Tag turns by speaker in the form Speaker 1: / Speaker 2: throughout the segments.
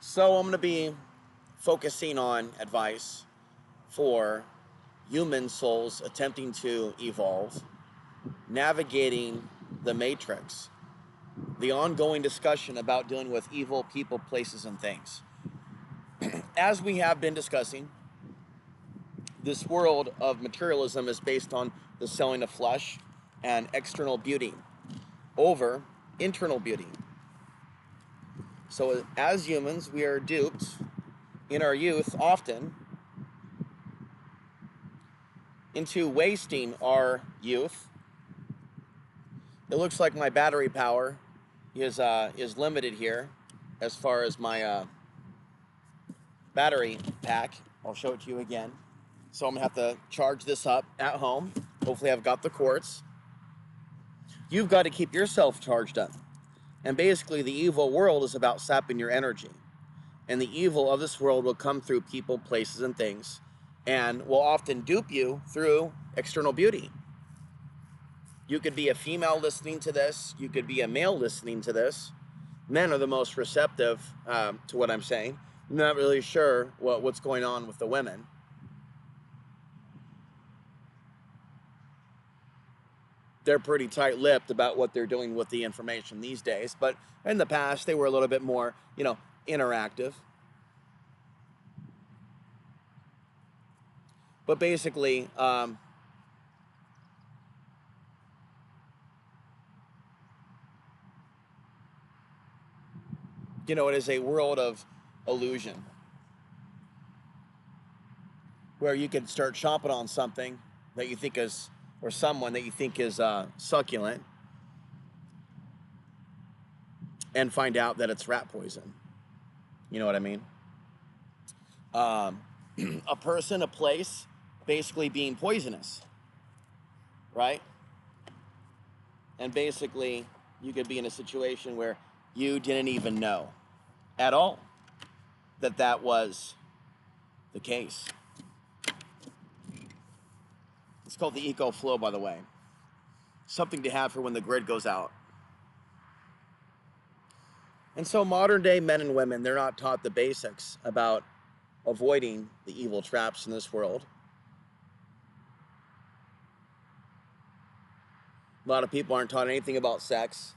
Speaker 1: So I'm going to be focusing on advice for human souls attempting to evolve, navigating the matrix, the ongoing discussion about dealing with evil people, places, and things. As we have been discussing, this world of materialism is based on the selling of flesh and external beauty over internal beauty. So as humans, we are duped in our youth often into wasting our youth. It looks like my battery power is limited here as far as my battery pack. I'll show it to you again. So I'm gonna have to charge this up at home. Hopefully I've got the quartz. You've got to keep yourself charged up. And basically the evil world is about sapping your energy. And the evil of this world will come through people, places, and things, and will often dupe you through external beauty. You could be a female listening to this. You could be a male listening to this. Men are the most receptive to what I'm saying. I'm not really sure what's going on with the women. They're pretty tight-lipped about what they're doing with the information these days. But in the past, they were a little bit more, interactive. But basically, it is a world of illusion where you can start chomping on something that you think is, or someone that you think is succulent, and find out that it's rat poison. You know what I mean? A person, a place, basically being poisonous, right? And basically, you could be in a situation where you didn't even know at all that that was the case. It's called the eco flow, by the way. Something to have for when the grid goes out. And so modern day men and women, they're not taught the basics about avoiding the evil traps in this world. A lot of people aren't taught anything about sex.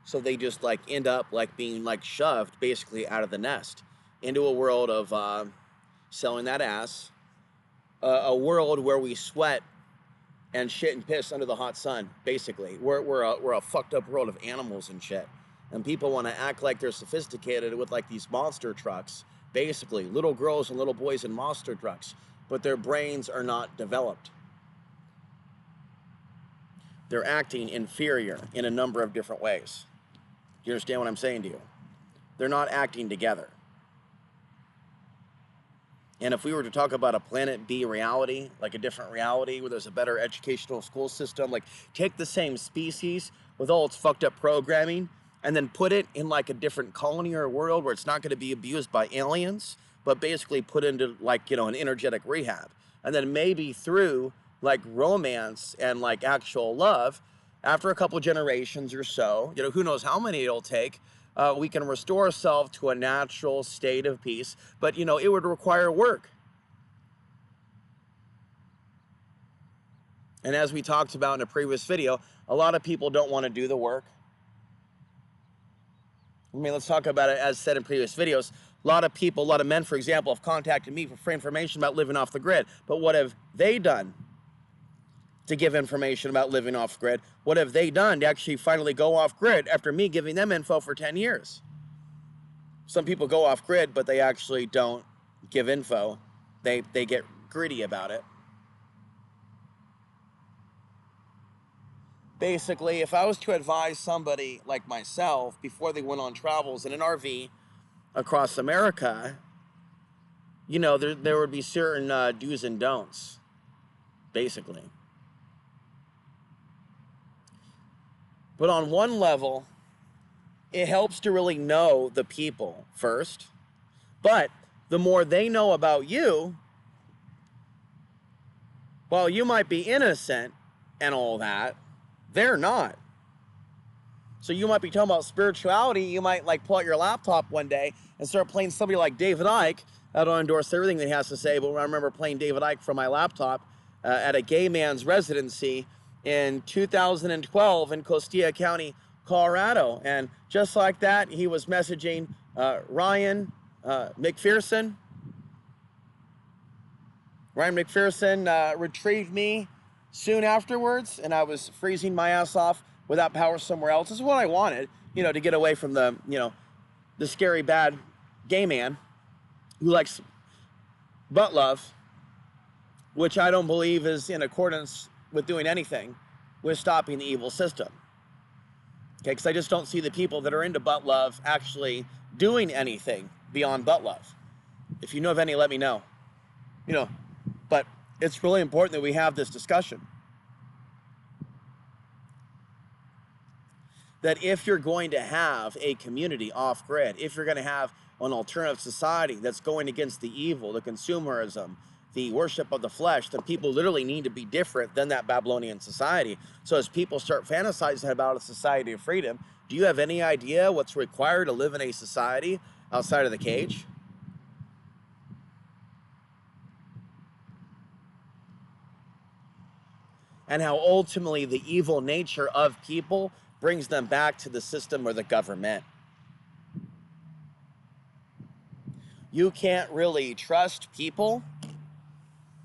Speaker 1: So they just end up being shoved basically out of the nest into a world of selling that ass, a world where we sweat and shit and piss under the hot sun. Basically, we're a fucked up world of animals and shit, and people want to act like they're sophisticated with these monster trucks. Basically, little girls and little boys in monster trucks, but their brains are not developed. They're acting inferior in a number of different ways. Do you understand what I'm saying to you? They're not acting together. And if we were to talk about a planet B reality, a different reality where there's a better educational school system, take the same species with all its fucked up programming and then put it in a different colony or world where it's not going to be abused by aliens, but basically put into an energetic rehab. And then maybe through romance and actual love, after a couple generations or so, who knows how many it'll take, we can restore ourselves to a natural state of peace. But, it would require work. And as we talked about in a previous video, a lot of people don't want to do the work. Let's talk about it as said in previous videos. A lot of people, a lot of men, for example, have contacted me for free information about living off the grid. But what have they done to give information about living off grid? What have they done to actually finally go off grid after me giving them info for 10 years? Some people go off grid, but they actually don't give info. They get greedy about it. Basically, if I was to advise somebody like myself before they went on travels in an RV across America, there would be certain do's and don'ts, basically. But on one level, it helps to really know the people first. But the more they know about you, while you might be innocent and all that, they're not. So you might be talking about spirituality. You might like pull out your laptop one day and start playing somebody like David Icke. I don't endorse everything that he has to say, but I remember playing David Icke from my laptop at a gay man's residency in 2012 in Costilla County, Colorado. And just like that, he was messaging Ryan McPherson. Ryan McPherson retrieved me soon afterwards, and I was freezing my ass off without power somewhere else. This is what I wanted, you know, to get away from the, you know, the scary, bad gay man who likes butt love, which I don't believe is in accordance with doing anything with stopping the evil system. Okay, because I just don't see the people that are into butt love actually doing anything beyond butt love. If you know of any, let me know. You know, but it's really important that we have this discussion. That if you're going to have a community off-grid, if you're going to have an alternative society that's going against the evil, the consumerism, the worship of the flesh, then people literally need to be different than that Babylonian society. So as people start fantasizing about a society of freedom, do you have any idea what's required to live in a society outside of the cage? And how ultimately the evil nature of people brings them back to the system or the government. You can't really trust people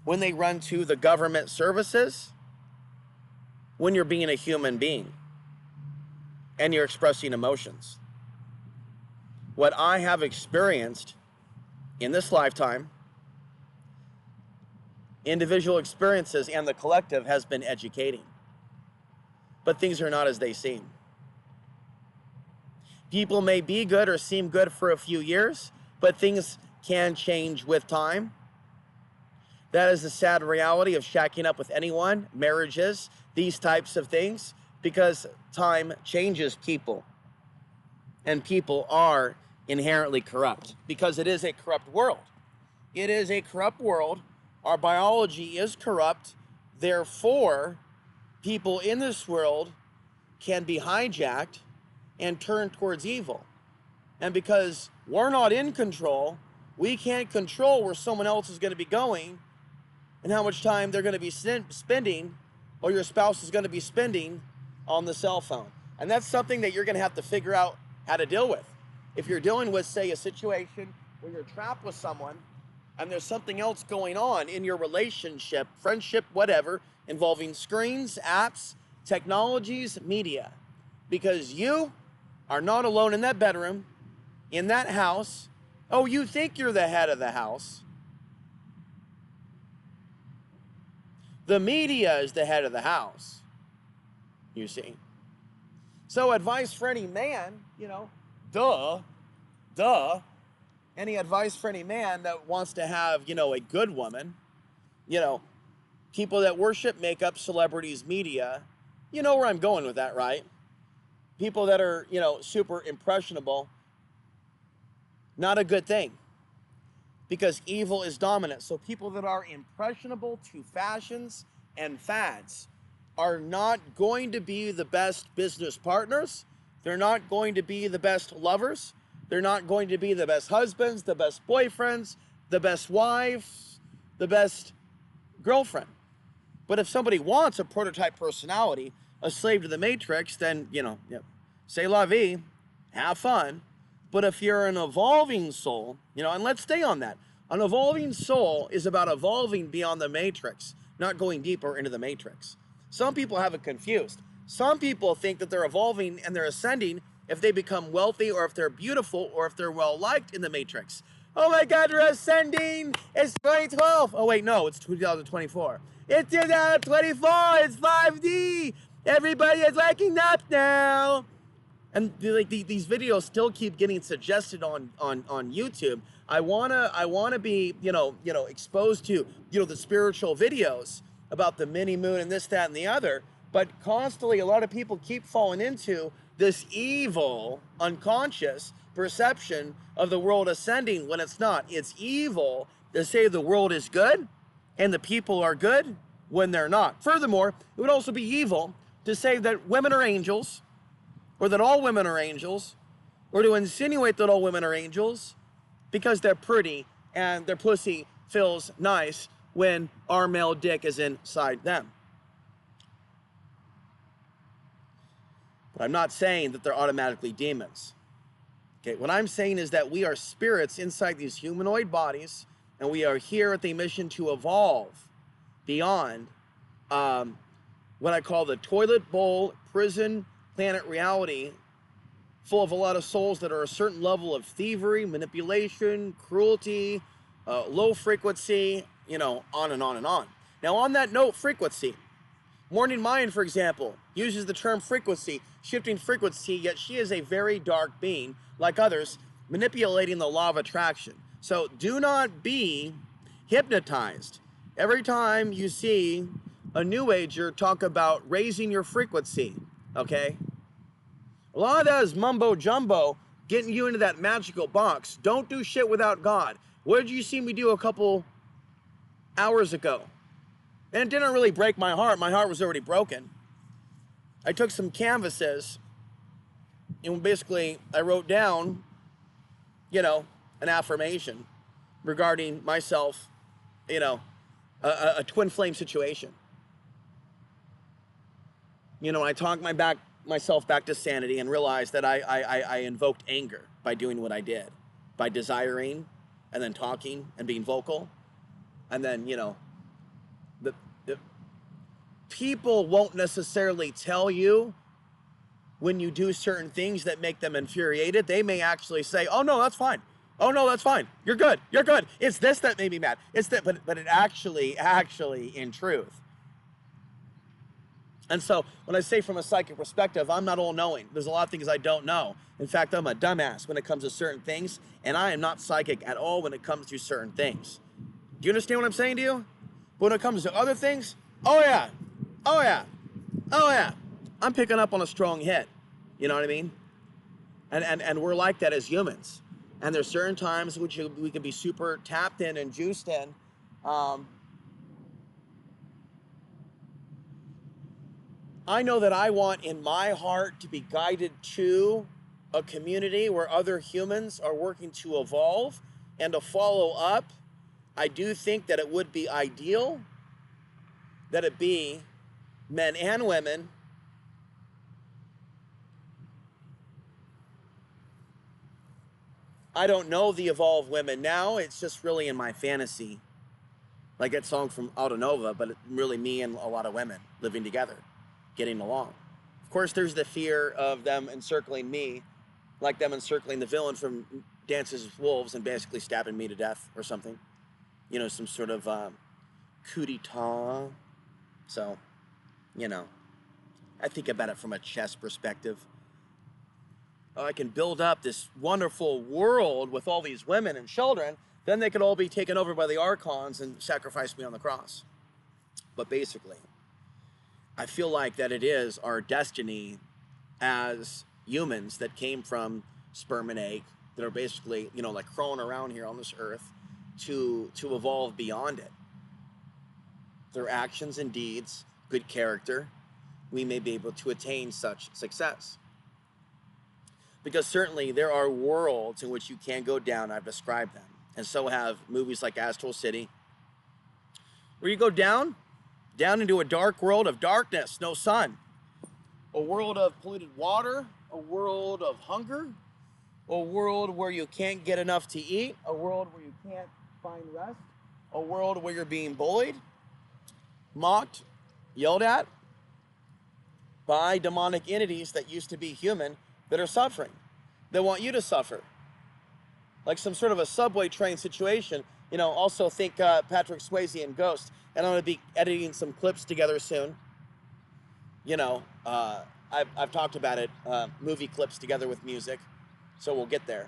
Speaker 1: when they run to the government services when you're being a human being and you're expressing emotions. What I have experienced in this lifetime, individual experiences and the collective, has been educating. But things are not as they seem. People may be good or seem good for a few years, but things can change with time. That is the sad reality of shacking up with anyone, marriages, these types of things, because time changes people. And people are inherently corrupt because it is a corrupt world. It is a corrupt world. Our biology is corrupt. Therefore, people in this world can be hijacked and turned towards evil. And because we're not in control, we can't control where someone else is going to be going and how much time they're going to be spending, or your spouse is going to be spending on the cell phone. And that's something that you're going to have to figure out how to deal with. If you're dealing with, say, a situation where you're trapped with someone and there's something else going on in your relationship, friendship, whatever, involving screens, apps, technologies, media, because you are not alone in that bedroom, in that house. Oh, you think you're the head of the house. The media is the head of the house, you see. So advice for any man, you know, duh. Any advice for any man that wants to have, you know, a good woman, you know, people that worship makeup, celebrities, media, you know where I'm going with that, right? People that are, you know, super impressionable, not a good thing. Because evil is dominant. So people that are impressionable to fashions and fads are not going to be the best business partners. They're not going to be the best lovers. They're not going to be the best husbands, the best boyfriends, the best wives, the best girlfriend. But if somebody wants a prototype personality, a slave to the matrix, then, you know, c'est la vie, have fun. But if you're an evolving soul, you know, and let's stay on that. An evolving soul is about evolving beyond the matrix, not going deeper into the matrix. Some people have it confused. Some people think that they're evolving and they're ascending if they become wealthy or if they're beautiful or if they're well-liked in the matrix. Oh my God, we're ascending. It's 2012. Oh wait, no, it's 2024. It's 2024. It's 5D. Everybody is liking up now. And like these videos still keep getting suggested on YouTube. I wanna be exposed to the spiritual videos about the mini moon and this, that, and the other. But constantly, a lot of people keep falling into this evil, unconscious perception of the world ascending when it's not. It's evil to say the world is good and the people are good when they're not. Furthermore, it would also be evil to say that women are angels or that all women are angels, or to insinuate that all women are angels because they're pretty and their pussy feels nice when our male dick is inside them. But I'm not saying that they're automatically demons. Okay, what I'm saying is that we are spirits inside these humanoid bodies, and we are here with a mission to evolve beyond what I call the toilet bowl prison planet reality, full of a lot of souls that are a certain level of thievery, manipulation, cruelty, low frequency, you know, on and on and on. Now, on that note, frequency. Morning Mind, for example, uses the term frequency, shifting frequency, yet she is a very dark being, like others, manipulating the law of attraction. So do not be hypnotized. Every time you see a New Ager talk about raising your frequency, okay? A lot of that is mumbo jumbo, getting you into that magical box. Don't do shit without God. What did you see me do a couple hours ago? And it didn't really break my heart. My heart was already broken. I took some canvases and basically I wrote down, you know, an affirmation regarding myself, you know, a twin flame situation. You know, I talked myself back to sanity and realized that I invoked anger by doing what I did, by desiring and then talking and being vocal. And then, you know, the people won't necessarily tell you when you do certain things that make them infuriated. They may actually say, oh no, that's fine. Oh no, that's fine. You're good. You're good. It's this that made me mad. It's that, but it actually in truth. And so when I say from a psychic perspective, I'm not all knowing. There's a lot of things I don't know. In fact, I'm a dumbass when it comes to certain things, and I am not psychic at all when it comes to certain things. Do you understand what I'm saying to you? But when it comes to other things, oh yeah, oh yeah, oh yeah, I'm picking up on a strong hit. You know what I mean? And we're like that as humans. And there's certain times which we can be super tapped in and juiced in. I know that I want in my heart to be guided to a community where other humans are working to evolve and to follow up. I do think that it would be ideal that it be men and women I don't know the evolved women now. It's just really in my fantasy. Like that song from Autonova, but it's really me and a lot of women living together, getting along. Of course, there's the fear of them encircling me, like them encircling the villain from Dances with Wolves and basically stabbing me to death or something. You know, some sort of coup d'etat. So, you know, I think about it from a chess perspective. I can build up this wonderful world with all these women and children, then they could all be taken over by the archons and sacrifice me on the cross. But basically, I feel like that it is our destiny as humans that came from sperm and egg that are basically, you know, like crawling around here on this earth to evolve beyond it. Their actions and deeds, good character, we may be able to attain such success. Because certainly there are worlds in which you can go down. I've described them. And so have movies like Astral City, where you go down into a dark world of darkness, no sun. A world of polluted water, a world of hunger, a world where you can't get enough to eat, a world where you can't find rest, a world where you're being bullied, mocked, yelled at by demonic entities that used to be human, that are suffering. They want you to suffer. Like some sort of a subway train situation. You know, also think Patrick Swayze and Ghost. And I'm going to be editing some clips together soon. You know, I've talked about it, movie clips together with music. So we'll get there.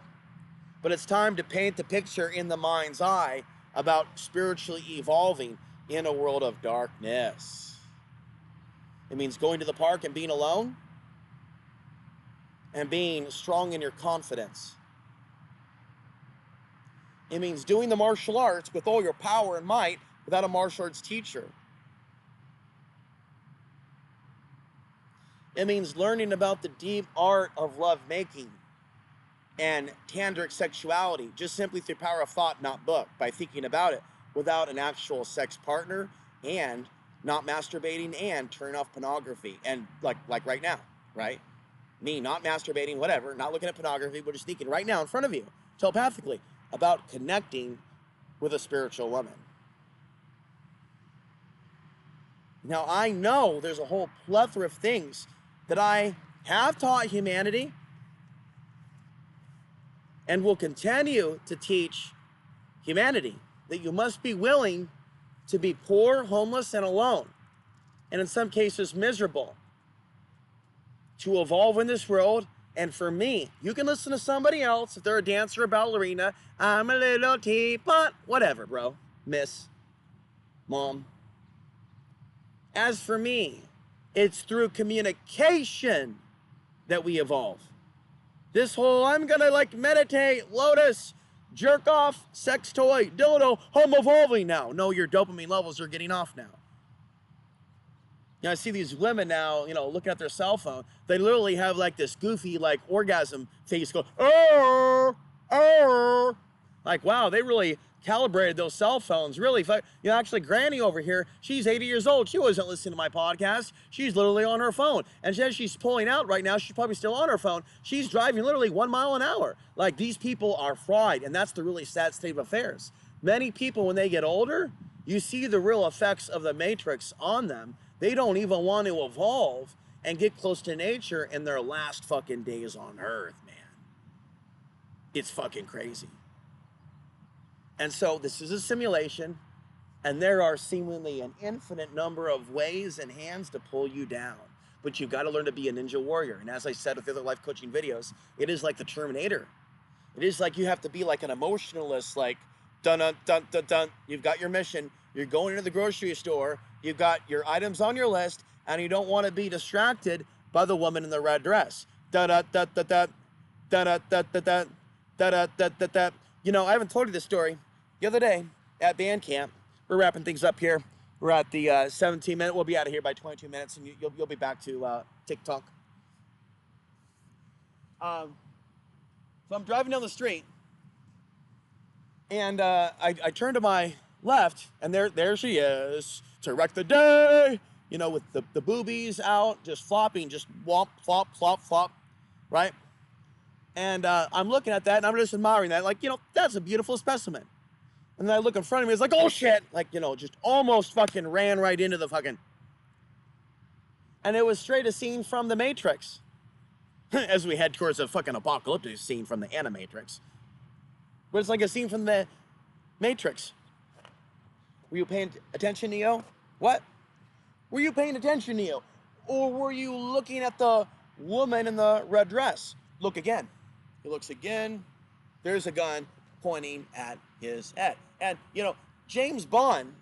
Speaker 1: But it's time to paint the picture in the mind's eye about spiritually evolving in a world of darkness. It means going to the park and being alone, and being strong in your confidence. It means doing the martial arts with all your power and might without a martial arts teacher. It means learning about the deep art of lovemaking and tantric sexuality, just simply through power of thought, not book, by thinking about it without an actual sex partner, and not masturbating, and turn off pornography. And like right now, right? Me not masturbating, whatever, not looking at pornography, but just thinking right now in front of you, telepathically, about connecting with a spiritual woman. Now, I know there's a whole plethora of things that I have taught humanity and will continue to teach humanity, that you must be willing to be poor, homeless, and alone, and in some cases miserable, to evolve in this world. And for me, you can listen to somebody else, if they're a dancer or ballerina, I'm a little teapot, whatever, bro, miss, mom. As for me, it's through communication that we evolve. This whole, I'm gonna like meditate, lotus, jerk off, sex toy, dildo, I'm evolving now. No, your dopamine levels are getting off now. You know, I see these women now, you know, looking at their cell phone. They literally have like this goofy, like, orgasm face go, oh, oh. Like, wow, they really calibrated those cell phones. Really, you know, actually, Granny over here, she's 80 years old. She wasn't listening to my podcast. She's literally on her phone. And as she's pulling out right now, she's probably still on her phone. She's driving literally 1 mile an hour. Like, these people are fried, and that's the really sad state of affairs. Many people, when they get older, you see the real effects of the Matrix on them. They don't even want to evolve and get close to nature in their last fucking days on Earth, man. It's fucking crazy. And so this is a simulation, and there are seemingly an infinite number of ways and hands to pull you down. But you've got to learn to be a ninja warrior. And as I said with the other life coaching videos, it is like the Terminator. It is like you have to be like an emotionalist, like dun dun dun dun dun. You've got your mission. You're going into the grocery store. You've got your items on your list, and you don't want to be distracted by the woman in the red dress. Da da da da da da da da da da da da da da. You know, I haven't told you this story. The other day at band camp, we're wrapping things up here. We're at the 17-minute. We'll be out of here by 22 minutes, and you'll be back to TikTok. So I'm driving down the street, and I turn to my left, and there she is to wreck the day, you know, with the boobies out, just flopping, just whomp, flop, flop, flop, right? And I'm looking at that, and I'm just admiring that, like, you know, that's a beautiful specimen. And then I look in front of me, it's like, oh shit, like, you know, just almost fucking ran right into the fucking, and it was straight a scene from The Matrix, as we head towards a fucking apocalyptic scene from the Animatrix. But it's like a scene from The Matrix. Were you paying attention, Neo? What? Were you paying attention, Neo? Or were you looking at the woman in the red dress? Look again. He looks again. There's a gun pointing at his head. And, you know, James Bond,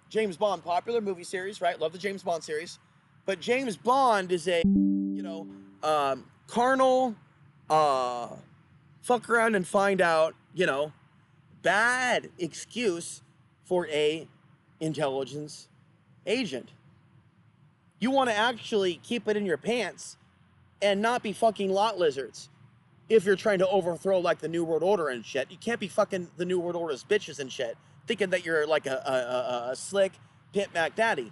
Speaker 1: popular movie series, right? Love the James Bond series. But James Bond is a, you know, carnal, fuck around and find out, you know, bad excuse for a intelligence agent. You want to actually keep it in your pants and not be fucking lot lizards. If you're trying to overthrow like the New World Order and shit, you can't be fucking the New World Order's bitches and shit, thinking that you're like a slick pimp Mac daddy.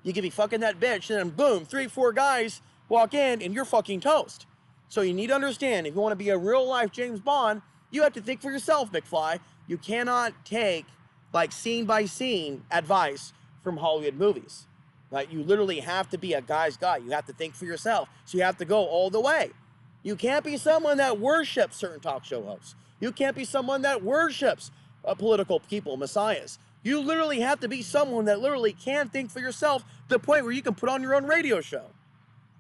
Speaker 1: You can be fucking that bitch, and then boom, 3-4 guys walk in, and you're fucking toast. So you need to understand, if you want to be a real life James Bond, you have to think for yourself, McFly. You cannot take like scene by scene advice from Hollywood movies. Right? You literally have to be a guy's guy. You have to think for yourself. So you have to go all the way. You can't be someone that worships certain talk show hosts. You can't be someone that worships political people, messiahs. You literally have to be someone that literally can think for yourself to the point where you can put on your own radio show.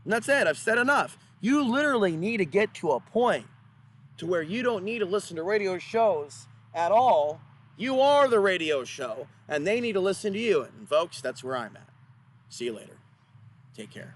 Speaker 1: And that's it. I've said enough. You literally need to get to a point to where you don't need to listen to radio shows at all. You are the radio show, and they need to listen to you. And folks, that's where I'm at. See you later. Take care.